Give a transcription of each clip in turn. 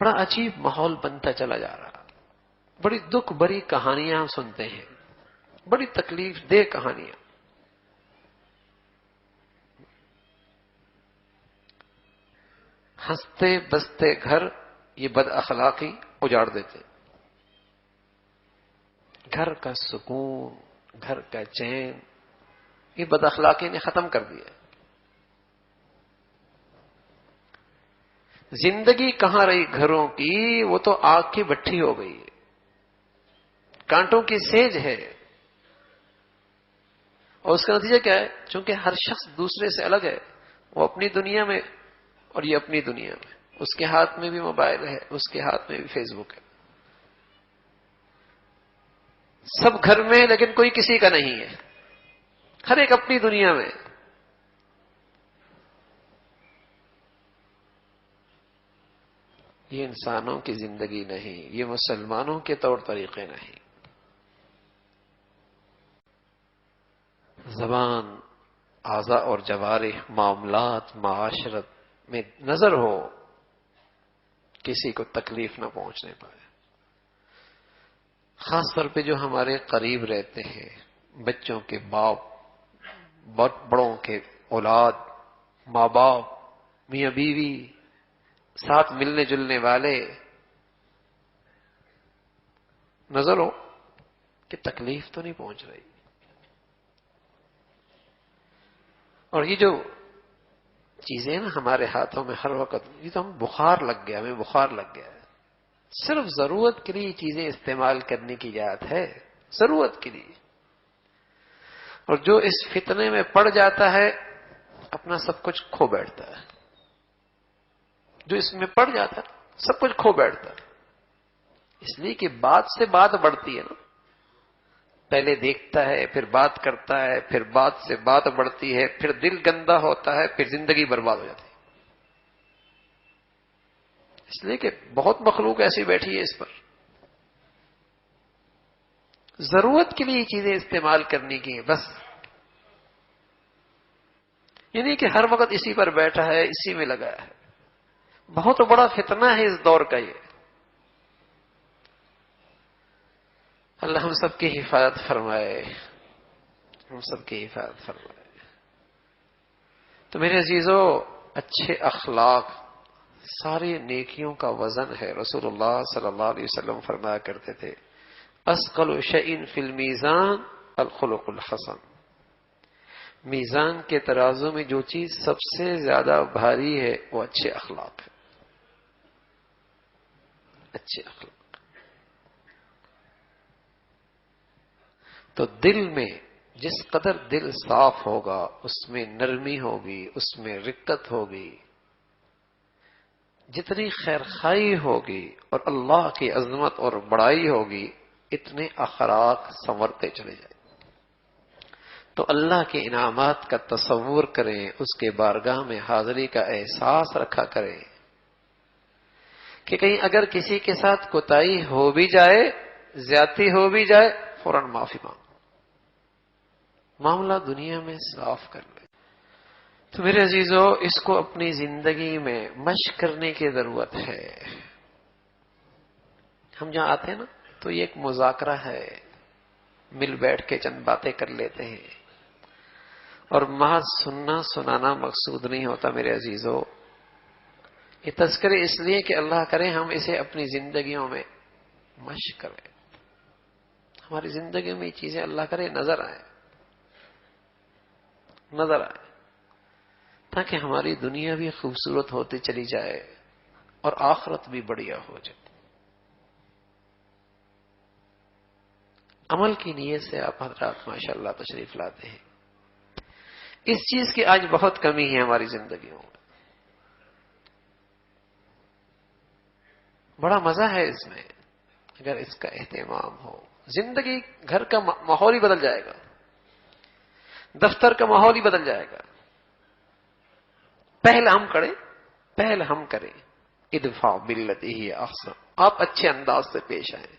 بڑا عجیب ماحول بنتا چلا جا رہا، بڑی دکھ بھری کہانیاں سنتے ہیں، بڑی تکلیف دہ کہانیاں. ہنستے بستے گھر یہ بد اخلاقی اجاڑ دیتے. گھر کا سکون، گھر کا چین یہ بد اخلاقی نے ختم کر دیا. زندگی کہاں رہی گھروں کی، وہ تو آگ کی بھٹی ہو گئی ہے، کانٹوں کی سیج ہے. اور اس کا نتیجہ کیا ہے؟ چونکہ ہر شخص دوسرے سے الگ ہے، وہ اپنی دنیا میں اور یہ اپنی دنیا میں. اس کے ہاتھ میں بھی موبائل ہے، اس کے ہاتھ میں بھی فیس بک ہے، سب گھر میں لیکن کوئی کسی کا نہیں ہے، ہر ایک اپنی دنیا میں. یہ انسانوں کی زندگی نہیں، یہ مسلمانوں کے طور طریقے نہیں. زبان، اعضاء اور جوارح، معاملات، معاشرت میں نظر ہو، کسی کو تکلیف نہ پہنچنے پائے. خاص طور پہ جو ہمارے قریب رہتے ہیں، بچوں کے باپ، بڑوں کے اولاد، ماں باپ، میاں بیوی، ساتھ ملنے جلنے والے، نظر ہو کہ تکلیف تو نہیں پہنچ رہی. اور یہ جو چیزیں نا ہمارے ہاتھوں میں ہر وقت، یہ تو ہم بخار لگ گیا، ہمیں بخار لگ گیا ہے. صرف ضرورت کے لیے چیزیں استعمال کرنے کی اجازت ہے، ضرورت کے لیے. اور جو اس فتنے میں پڑ جاتا ہے اپنا سب کچھ کھو بیٹھتا ہے. جو اس میں پڑ جاتا ہے سب کچھ کھو بیٹھتا ہے. اس لیے کہ بات سے بات بڑھتی ہے نا، پہلے دیکھتا ہے، پھر بات کرتا ہے، پھر بات سے بات بڑھتی ہے، پھر دل گندا ہوتا ہے، پھر زندگی برباد ہو جاتی ہے. اس لیے کہ بہت مخلوق ایسی بیٹھی ہے اس پر. ضرورت کے لیے چیزیں استعمال کرنے کی بس، یعنی کہ ہر وقت اسی پر بیٹھا ہے، اسی میں لگا ہے. بہت بڑا فتنہ ہے اس دور کا یہ. اللہ ہم سب کی حفاظت فرمائے، ہم سب کی حفاظت فرمائے. تو میرے عزیزو، اچھے اخلاق ساری نیکیوں کا وزن ہے. رسول اللہ صلی اللہ علیہ وسلم فرمایا کرتے تھے، اثقل شیء فی المیزان الخلق الحسن. میزان کے ترازو میں جو چیز سب سے زیادہ بھاری ہے وہ اچھے اخلاق ہے. اچھے اخلاق. تو دل میں جس قدر دل صاف ہوگا، اس میں نرمی ہوگی، اس میں رقت ہوگی، جتنی خیرخوائی ہوگی اور اللہ کی عظمت اور بڑائی ہوگی، اتنے اخلاق سنورتے چلے جائیں. تو اللہ کے انعامات کا تصور کریں، اس کے بارگاہ میں حاضری کا احساس رکھا کریں کہ کہیں اگر کسی کے ساتھ کوتاہی ہو بھی جائے، زیادتی ہو بھی جائے، فوراً معافی مانگو، معاملہ دنیا میں صاف کر لیں. تو میرے عزیزو، اس کو اپنی زندگی میں مشق کرنے کی ضرورت ہے. ہم جہاں آتے ہیں نا تو یہ ایک مذاکرہ ہے، مل بیٹھ کے چند باتیں کر لیتے ہیں، اور محض سننا سنانا مقصود نہیں ہوتا. میرے عزیزو، یہ تذکرے اس لیے کہ اللہ کرے ہم اسے اپنی زندگیوں میں مشق کریں، ہماری زندگیوں میں یہ چیزیں اللہ کرے نظر آئیں، نظر آئے، تاکہ ہماری دنیا بھی خوبصورت ہوتی چلی جائے اور آخرت بھی بڑھیا ہو جائے. عمل کی نیت سے آپ حضرات ماشاءاللہ تشریف لاتے ہیں. اس چیز کی آج بہت کمی ہے ہماری زندگیوں میں. بڑا مزہ ہے اس میں اگر اس کا اہتمام ہو. زندگی، گھر کا ماحول ہی بدل جائے گا، دفتر کا ماحول ہی بدل جائے گا. پہل ہم کریں، ادفع باللتی ہی احسن. آپ اچھے انداز سے پیش آئیں،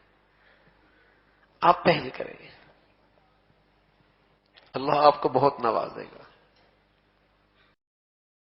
آپ پہل کریں، اللہ آپ کو بہت نوازے گا.